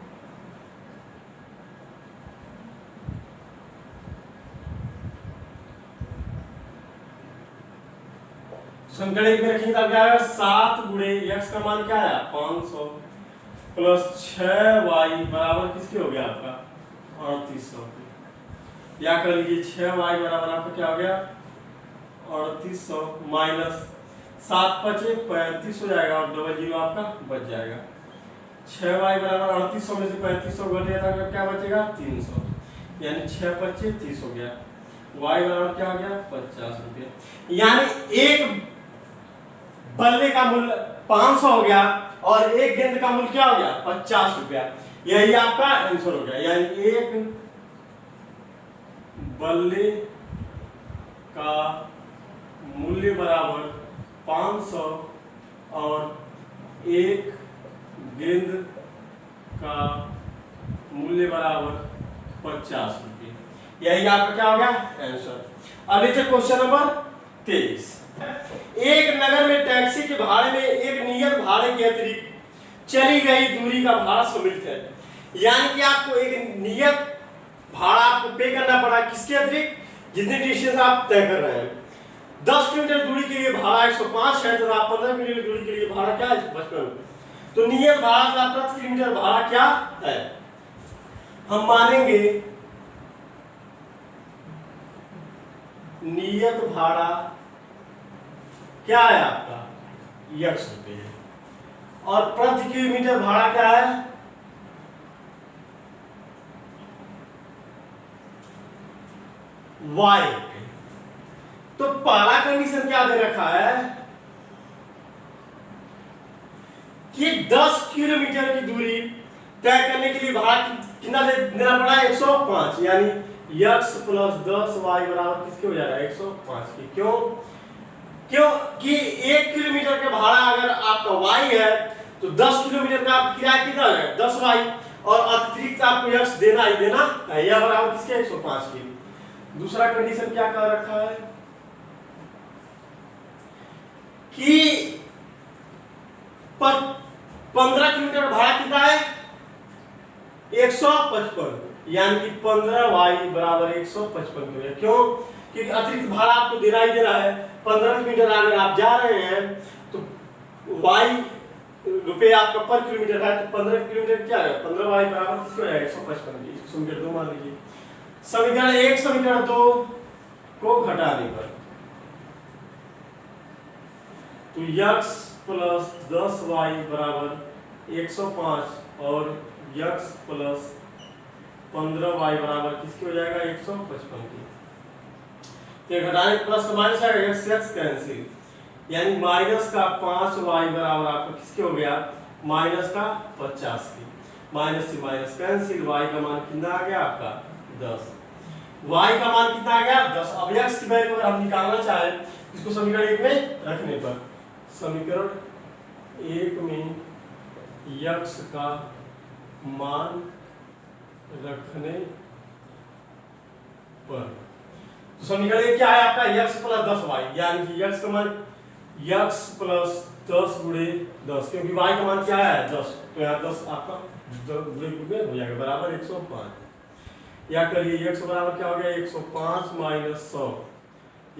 समीकरण 1 में रखेंगे तब क्या आएगा 7 गुणे x का मान क्या है 500 प्लस 6y बराबर किसके हो गया आपका 3800। या कर लीजिए 6y बराबर आपका क्या हो गया 3800 माइनस 7 5 35 हो जाएगा, और डबल 0 आपका बच जाएगा। 6y बराबर 3800 में से 3500 घट गया था, क्या बचेगा 300, यानी 6 25 30 हो गया। y बराबर क्या हो गया 50 रुपये, यानी एक बल्ले का मूल्य 500 हो गया और एक गेंद का मूल्य क्या हो गया 50 रुपया। यही आपका आंसर हो गया, यानी एक बल्ले का मूल्य बराबर 500 और एक गेंद का मूल्य बराबर 50 रुपये। यही आपका क्या हो गया आंसर। अब लीजिए क्वेश्चन नंबर 23। एक नगर में टैक्सी के भाड़े में एक नियत भाड़े के अतिरिक्त चली गई दूरी का भाड़ा सम्मिलित है। यानी कि आपको एक नियत भाड़ा आपको पे करना पड़ा किसके अतिरिक्त, जितनी डिस्टेंस आप तय कर रहे हैं। 10 किलोमीटर दूरी के लिए भाड़ा 105 है तथा 15 किलोमीटर दूरी के लिए भाड़ा क्या है 55। तो नियत भाड़ा का प्रति किलोमीटर भाड़ा क्या है, हम मानेंगे नियत भाड़ा क्या है आपका x रुपये है और प्रति किलोमीटर भाड़ा क्या है y रुपये। तो पहला कंडीशन क्या दे रखा है कि 10 किलोमीटर की दूरी तय करने के लिए भाड़ा कितना देना पड़ा 105, यानी x प्लस 10y बराबर किसके हो जाएगा 105 की। क्यों, क्योंकि 1 किलोमीटर का भाड़ा अगर आपका y है तो 10 किलोमीटर का आप किराया कितना है 10y और अतिरिक्त आपको x देना ही देना है, यह बराबर किसके 105 की। दूसरा कंडीशन क्या कर रखा है कि 15 किलोमीटर भाड़ा कितना है 155, यानी कि 15y बराबर 155 किलो। क्यों, क्योंकि अतिरिक्त भाड़ा आपको देना ही देना है। 15 किलोमीटर अगर आप जा रहे हैं तो y रुपये आपका पर किलोमीटर है, तो 15 किलोमीटर क्या है 15y बराबर किसको है 155। इसको समीकरण 2 मान लीजिए। समीकरण 1 समीकरण 2 को घटाने पर तो x प्लस 10y बराबर 105 और x प्लस 15y बराबर किसकी हो जाएगा 155 की। तो घटाने प्लस माइनस आएगा x कैंसिल, यानी माइनस का 5y बराबर आपका किसके हो गया माइनस का 50 की। माइनस से माइनस कैंसिल, y का मान कितना आ गया आपका 10, y का मान कितना आ गया 10। अब x की वैल्यू अगर हम निकालना चाहे इसको समीकरण 1 में रखने पर, समीकरण 1 में x का मान रखने पर तो समीकरण 1 क्या है आपका x प्लस 10y, यानी कि x का मान x प्लस 10 गुणे 10, क्योंकि y का मान क्या है 10, तो यहाँ 10 आपका गुणे हो जाएगा बराबर 105। या करिए x बराबर क्या हो गया 105 माइनस 100,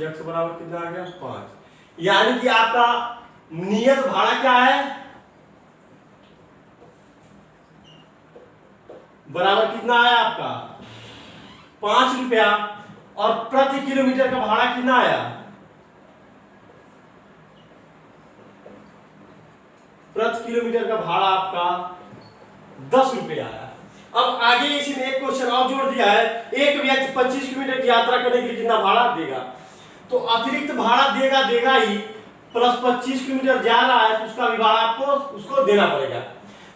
x बराबर कितना आ गया 5। यानी कि आपका नियत भाड़ा क्या है बराबर कितना है आपका 5 रुपया और प्रति किलोमीटर का भाड़ा कितना आया प्रति किलोमीटर का भाड़ा आपका 10 रुपये आया। अब आगे इसी में एक क्वेश्चन और जोड़ दिया है, एक व्यक्ति 25 किलोमीटर की यात्रा करने के लिए कितना भाड़ा देगा, तो अतिरिक्त भाड़ा देगा ही, प्लस 25 किलोमीटर जा रहा है तो उसका भी भाड़ा आपको उसको देना पड़ेगा।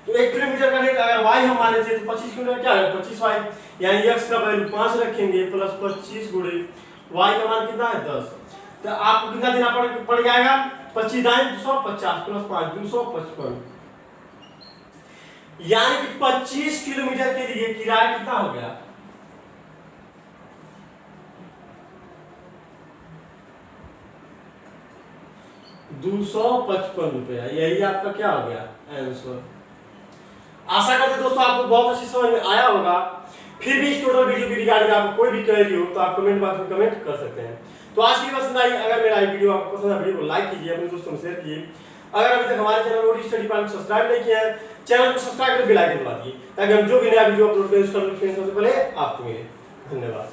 तो 1 किलोमीटर का रेट अगर y हम माने थे तो 25 किलोमीटर क्या है 25y, यानी x का वैल्यू 5 रखेंगे प्लस 25 गुणे y का मान कितना है 10, तो आपको कितना देना पड़ जाएगा 25 दाएं 250 प्लस 5 255, यानी कि 25 किलोमीटर के लिए किराया कितना हो गया 255 रुपया। यही आपका क्या हो गया आंसर। आशा करते दोस्तों आपको बहुत अच्छी समझ में आया होगा। फिर भी इस टोटल वीडियो की रिगार्डिंग आपको कोई भी क्वेरी हो तो आप कमेंट बॉक्स में कमेंट कर सकते हैं। तो आज की पसंद आई, अगर मेरा वीडियो आपको पसंद है वीडियो को लाइक कीजिए, अपने दोस्तों में शेयर कीजिए। अगर अभी तक हमारे channel OD study part subscribe नहीं किया है, चैनल को सब्सक्राइब कर बेल आइकन दबा दिए ताकि हम जो भी नया वीडियो अपलोड करें उसका नोटिफिकेशन सबसे पहले आपको मिले। धन्यवाद।